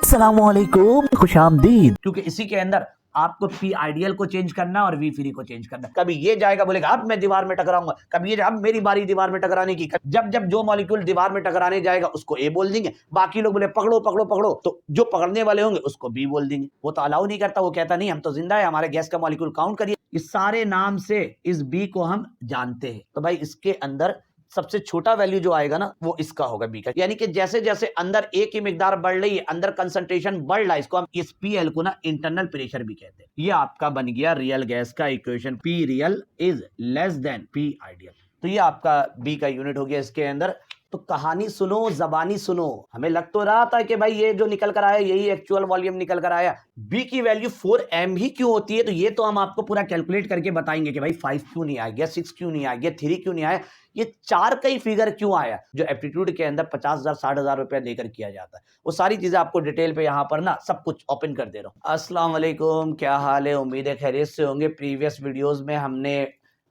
अस्सलामुअलैकुम, खुशामदीद। क्योंकि इसी के अंदर आपको पी आइडियल को चेंज करना और वी फ्री को चेंज करना। कभी ये जाएगा बोलेगा अब मैं दीवार में टकराऊंगा, कभी ये अब मेरी बारी दीवार में टकराने की। जब जब जो मॉलिक्यूल दीवार में टकराने जाएगा उसको ए बोल देंगे, बाकी लोग बोले पकड़ो पकड़ो पकड़ो, तो जो पकड़ने वाले होंगे उसको बी बोल देंगे। वो तो अलाउ नहीं करता, वो कहता नहीं हम तो जिंदा है, हमारे गैस का मॉलिक्यूल काउंट करिए। इस सारे नाम से इस बी को हम जानते हैं। तो भाई इसके अंदर सबसे छोटा वैल्यू जो आएगा ना वो इसका होगा बी का। यानी कि जैसे जैसे अंदर ए की मिकदार बढ़ रही है, अंदर कंसंट्रेशन बढ़ रहा है, इसको हम इस पीएल को ना इंटरनल प्रेशर भी कहते हैं। ये आपका बन गया रियल गैस का equation, P real is less than P ideal. तो ये आपका बी का यूनिट हो गया इसके अंदर। तो कहानी सुनो, जबानी सुनो। हमें लग तो रहा था कि भाई ये जो निकल कर आया यही एक्चुअल वॉल्यूम निकल कर आया। बी की वैल्यू 4m ही क्यों होती है, तो ये तो हम आपको पूरा कैलकुलेट करके बताएंगे कि भाई 5 क्यों नहीं आ गया, 6 क्यों नहीं आ गया, 3 क्यों नहीं आया, ये 4 का ही फिगर क्यों आया जो एप्टीट्यूड के अंदर 50,000 60,000 रुपया देकर किया जाता है। वो सारी चीजें आपको डिटेल पे यहाँ पर ना सब कुछ ओपन कर दे रहा हूँ। अस्सलाम वालेकुम, क्या हाल है, उम्मीद है खैरियत से होंगे। प्रीवियस वीडियोस में हमने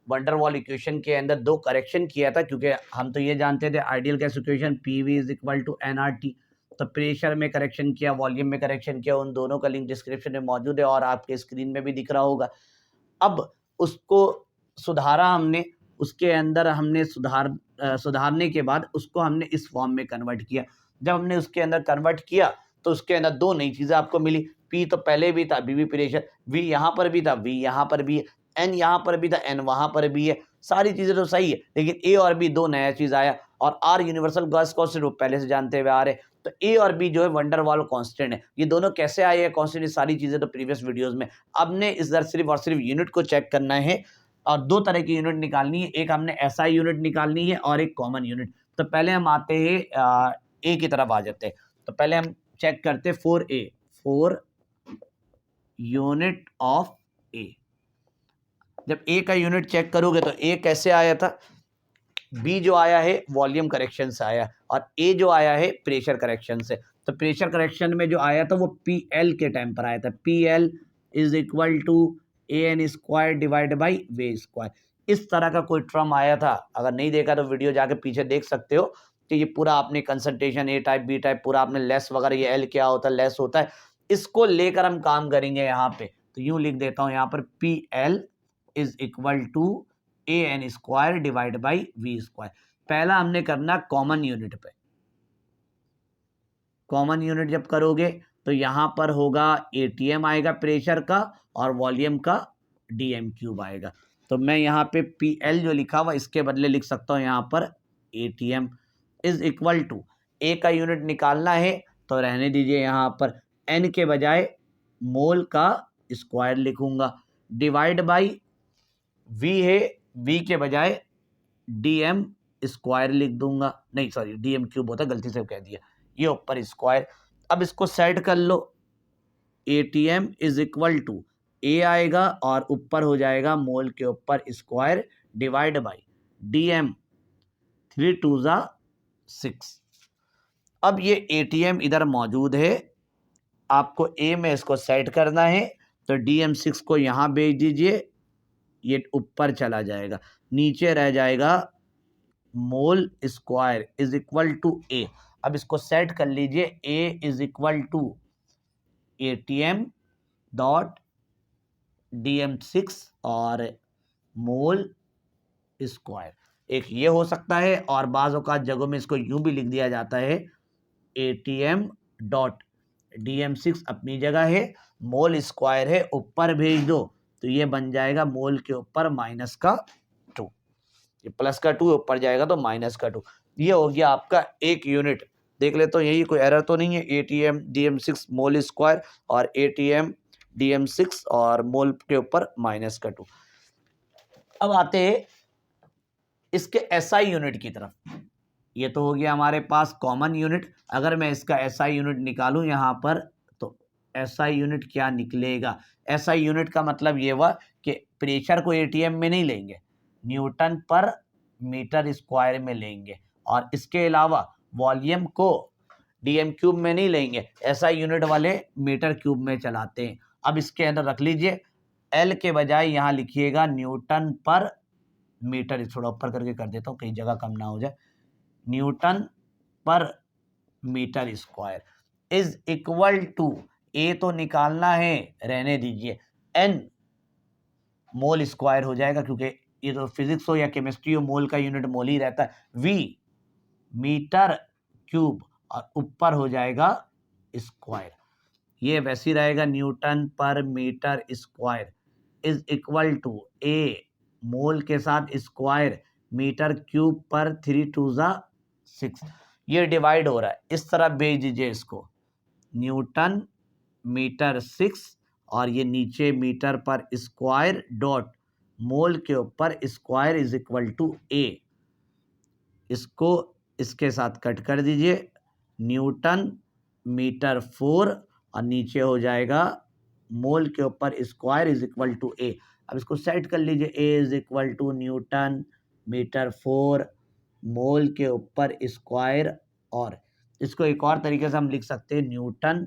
वंडरवॉल इक्वेशन के अंदर 2 करेक्शन किया था, क्योंकि हम तो ये जानते थे ideal gas equation PV is equal to NRT. तो प्रेशर में करेक्शन किया, वॉल्यूम में करेक्शन किया, उन दोनों का लिंक डिस्क्रिप्शन में मौजूद है और आपके स्क्रीन में भी दिख रहा होगा। अब उसको सुधारा हमने, उसके अंदर हमने सुधारने के बाद उसको हमने इस फॉर्म में कन्वर्ट किया। जब हमने उसके अंदर कन्वर्ट किया तो उसके अंदर 2 नई चीज़ें आपको मिली। पी तो पहले भी था, बी भी प्रेशर, वी यहाँ पर भी था, वी यहाँ पर भी है, एन यहाँ पर भी था, एन वहाँ पर भी है। सारी चीज़ें तो सही है, लेकिन ए और बी 2 नया चीज़ आया। और आर यूनिवर्सल गैस कांस्टेंट वो पहले से जानते हुए आ रहे। तो ए और बी जो है वंडरवॉल कांस्टेंट है। ये दोनों कैसे आए हैं कांस्टेंट, ये सारी चीज़ें तो प्रीवियस वीडियोस में। अब ने इस दर सिर्फ और सिर्फ यूनिट को चेक करना है और 2 तरह की यूनिट निकालनी है। एक हमने एसआई यूनिट निकालनी है और एक कॉमन यूनिट। तो पहले हम आते हैं ए की तरफ आ जाते हैं। तो पहले हम चेक करते हैं 4A, 4 यूनिट ऑफ ए। जब ए का यूनिट चेक करोगे तो ए कैसे आया था, बी जो आया है वॉल्यूम करेक्शन से आया और ए जो आया है प्रेशर करेक्शन से। तो प्रेशर करेक्शन में जो आया था वो पीएल के टाइम पर आया था। PL is equal to A N square divide by V square. इस तरह का कोई टर्म आया था, अगर नहीं देखा तो वीडियो जाके पीछे देख सकते हो कि ये पूरा आपने कंसंट्रेशन ए टाइप बी टाइप पूरा आपने लेस वगैरह, ये एल क्या होता है, लेस होता है, इसको लेकर हम काम करेंगे यहाँ पे। तो यूं लिख देता हूँ यहाँ पर P L is equal to A N square divide by V square. पहला हमने करना कॉमन यूनिट पे। कॉमन यूनिट जब करोगे तो यहां पर होगा एटीएम आएगा प्रेशर का और वॉल्यूम का डीएम क्यूब आएगा। तो मैं यहाँ पे पी एल जो लिखा हुआ इसके बदले लिख सकता हूँ यहाँ पर एटीएम इज इक्वल टू, ए का यूनिट निकालना है तो रहने दीजिए यहाँ पर एन के बजाय मोल का स्क्वायर लिखूंगा, डिवाइड बाई वी है, वी के बजाय डीएम स्क्वायर लिख दूंगा, नहीं सॉरी डीएम क्यूब होता है, गलती से कह दिया, ये ऊपर स्क्वायर। अब इसको सेट कर लो, एटीएम इज इक्वल टू ए आएगा और ऊपर हो जाएगा मोल के ऊपर स्क्वायर डिवाइड बाई डीएम 3 2 जा 6। अब ये एटीएम इधर मौजूद है, आपको ए में इसको सेट करना है तो डीएम 6 को यहाँ भेज दीजिए, ये ऊपर चला जाएगा, नीचे रह जाएगा mole square is equal to a. अब इसको सेट कर लीजिए, a is equal to atm dot dm 6 और मोल स्क्वायर। एक ये हो सकता है और बाज़ औक़ात जगहों में इसको यूं भी लिख दिया जाता है, एटीएम डॉट डीएम 6 अपनी जगह है, मोल स्क्वायर है, ऊपर भेज दो तो ये बन जाएगा मोल के ऊपर माइनस का 2, ये प्लस का 2 ऊपर जाएगा तो माइनस का 2। ये हो गया आपका एक यूनिट। देख लेते हो यही कोई एरर तो नहीं है, एटीएम डीएम 6 मोल स्क्वायर और एटीएम डीएम 6 और मोल के ऊपर माइनस का 2। अब आते हैं इसके एसआई यूनिट की तरफ। ये तो हो गया हमारे पास कॉमन यूनिट। अगर मैं इसका एसआई यूनिट निकालूं यहाँ पर तो एसआई यूनिट क्या निकलेगा, एसआई यूनिट का मतलब ये हुआ कि प्रेशर को एटीएम में नहीं लेंगे, न्यूटन पर मीटर स्क्वायर में लेंगे, और इसके अलावा वॉल्यूम को डीएम क्यूब में नहीं लेंगे, एसआई यूनिट वाले मीटर क्यूब में चलाते हैं। अब इसके अंदर रख लीजिए, एल के बजाय यहाँ लिखिएगा न्यूटन पर मीटर, थोड़ा ऊपर करके कर देता हूँ कहीं जगह कम ना हो जाए, newton per metre square. Is equal to, a तो निकालना है, रहने दीजिए, एन मोल स्क्वायर हो जाएगा, क्योंकि ये तो फिजिक्स हो या केमिस्ट्री हो, मोल का यूनिट मोल ही रहता है, वी मीटर क्यूब और ऊपर हो जाएगा स्क्वायर, ये वैसे ही रहेगा newton per metre square is equal to a mole के साथ स्क्वायर मीटर क्यूब पर 3 2 6, ये डिवाइड हो रहा है, इस तरह भेज दीजिए इसको, न्यूटन मीटर 6 और ये नीचे मीटर पर स्क्वायर डॉट मोल के ऊपर स्क्वायर इज इक्वल टू ए, इसको इसके साथ कट कर दीजिए, न्यूटन मीटर 4 और नीचे हो जाएगा मोल के ऊपर square is equal to a. अब इसको सेट कर लीजिए, a is equal to newton metre 4 mole के ऊपर स्क्वायर, और इसको एक और तरीके से हम लिख सकते हैं, न्यूटन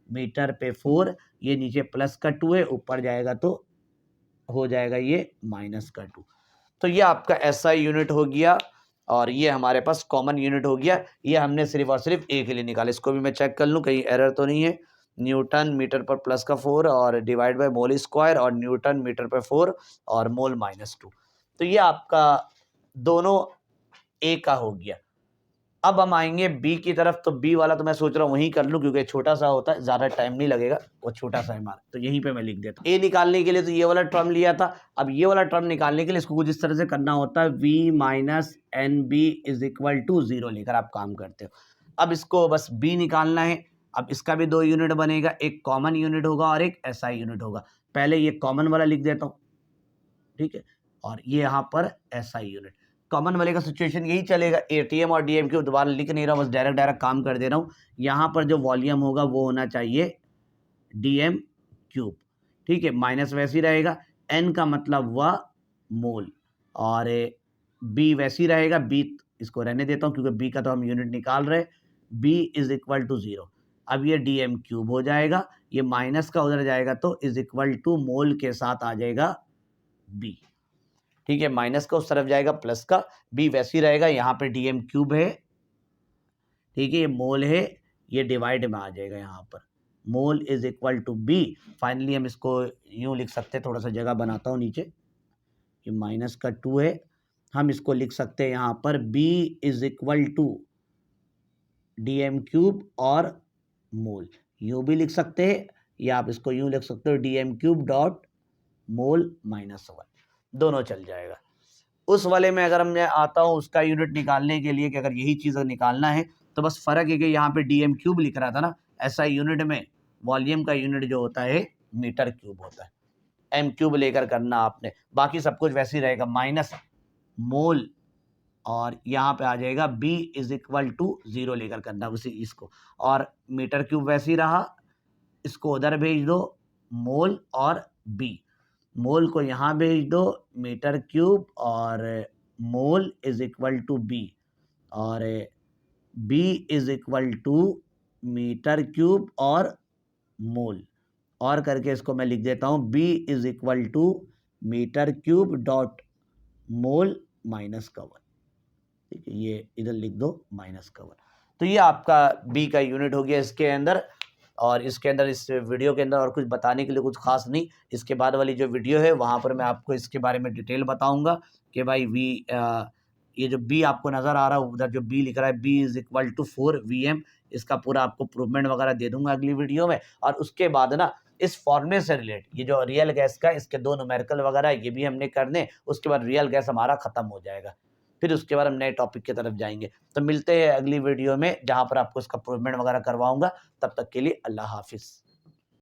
मीटर पे 4, ये नीचे प्लस का 2 है, ऊपर जाएगा तो हो जाएगा ये माइनस का 2। तो ये आपका ऐसा यूनिट हो गया, और ये हमारे पास कॉमन यूनिट हो गया, ये हमने सिर्फ और सिर्फ ए के लिए निकाला। इसको भी मैं चेक कर लूँ कहीं एरर तो नहीं है, न्यूटन मीटर पर प्लस का 4 और डिवाइड बाय मोल स्क्वायर और न्यूटन मीटर पर 4 और मोल -2, तो ये आपका दोनों ए का हो गया। अब हम आएंगे बी की तरफ, तो बी वाला तो मैं सोच रहा हूँ वहीं कर लूँ, क्योंकि छोटा सा होता है, ज़्यादा टाइम नहीं लगेगा, वो छोटा सा है हमारा, तो यहीं पे मैं लिख देता हूँ। ए निकालने के लिए तो ये वाला टर्म लिया था, अब ये वाला टर्म निकालने के लिए इसको कुछ इस तरह से करना होता है, v minus N B is equal to 0 लेकर आप काम करते हो। अब इसको बस बी निकालना है, अब इसका भी 2 यूनिट बनेगा, एक कॉमन यूनिट होगा और एक एसआई यूनिट होगा। पहले ये कॉमन वाला लिख देता हूँ, ठीक है, और ये यहाँ पर एसआई यूनिट। कॉमन वाले का सिचुएशन यही चलेगा, एटीएम और डीएम क्यूब दोबारा लिख नहीं रहा हूँ, बस डायरेक्ट काम कर दे रहा हूँ। यहाँ पर जो वॉल्यूम होगा वो होना चाहिए डीएम क्यूब, ठीक है, माइनस वैसे ही रहेगा, एन का मतलब हुआ मोल, और बी वैसे ही रहेगा, बी इसको रहने देता हूँ क्योंकि बी का तो हम यूनिट निकाल रहे, बी इज इक्वल टू 0। अब ये डीएम क्यूब हो जाएगा, ये माइनस का उधर जाएगा तो इज इक्वल टू मोल के साथ आ जाएगा बी, ठीक है, माइनस का उस तरफ जाएगा प्लस का, बी वैसे ही रहेगा, यहाँ पे डीएम क्यूब है, ठीक है, ये मोल है, ये डिवाइड में आ जाएगा, यहाँ पर mole is equal to B. Finally हम इसको यूं लिख सकते हैं, थोड़ा सा जगह बनाता हूँ नीचे, ये माइनस का 2 है, हम इसको लिख सकते हैं यहाँ पर B is equal to DM cube और मोल, यूं भी लिख सकते हैं, या आप इसको यूं लिख सकते हो डीएम क्यूब डॉट मोल -1, दोनों चल जाएगा। उस वाले में अगर मैं आता हूँ उसका यूनिट निकालने के लिए कि अगर यही चीज़ निकालना है तो बस फ़र्क है कि यहाँ पे डीएम क्यूब लिख रहा था ना, ऐसा यूनिट में वॉल्यूम का यूनिट जो होता है मीटर क्यूब होता है, एम क्यूब लेकर करना आपने, बाकी सब कुछ वैसे ही रहेगा, माइनस मोल और यहाँ पे आ जाएगा बी इज इक्वल टू 0 लेकर करना उसी इसको, और मीटर क्यूब वैसे ही रहा, इसको उधर भेज दो मोल और बी, मोल को यहाँ भेज दो मीटर क्यूब और mole is equal to b, और b is equal to metre cube और मोल, और करके इसको मैं लिख देता हूँ b is equal to metre cube dot mole -1, ठीक है, ये इधर लिख दो -1। तो ये आपका बी का यूनिट हो गया इसके अंदर, और इसके अंदर इस वीडियो के अंदर और कुछ बताने के लिए कुछ खास नहीं, इसके बाद वाली जो वीडियो है वहाँ पर मैं आपको इसके बारे में डिटेल बताऊंगा कि भाई ये जो बी आपको नज़र आ रहा है उधर जो बी लिख रहा है B is equal to 4 VM, इसका पूरा आपको प्रूवमेंट वगैरह दे दूंगा अगली वीडियो में। और उसके बाद ना इस फॉर्मूले से रिलेट ये जो रियल गैस का इसके 2 न्यूमेरिकल वगैरह ये भी हमने करने, उसके बाद रियल गैस हमारा ख़त्म हो जाएगा, फिर उसके बाद हम नए टॉपिक की तरफ जाएंगे। तो मिलते हैं अगली वीडियो में जहाँ पर आपको इसका प्रूवमेंट वगैरह करवाऊंगा, तब तक के लिए अल्लाह हाफिज़।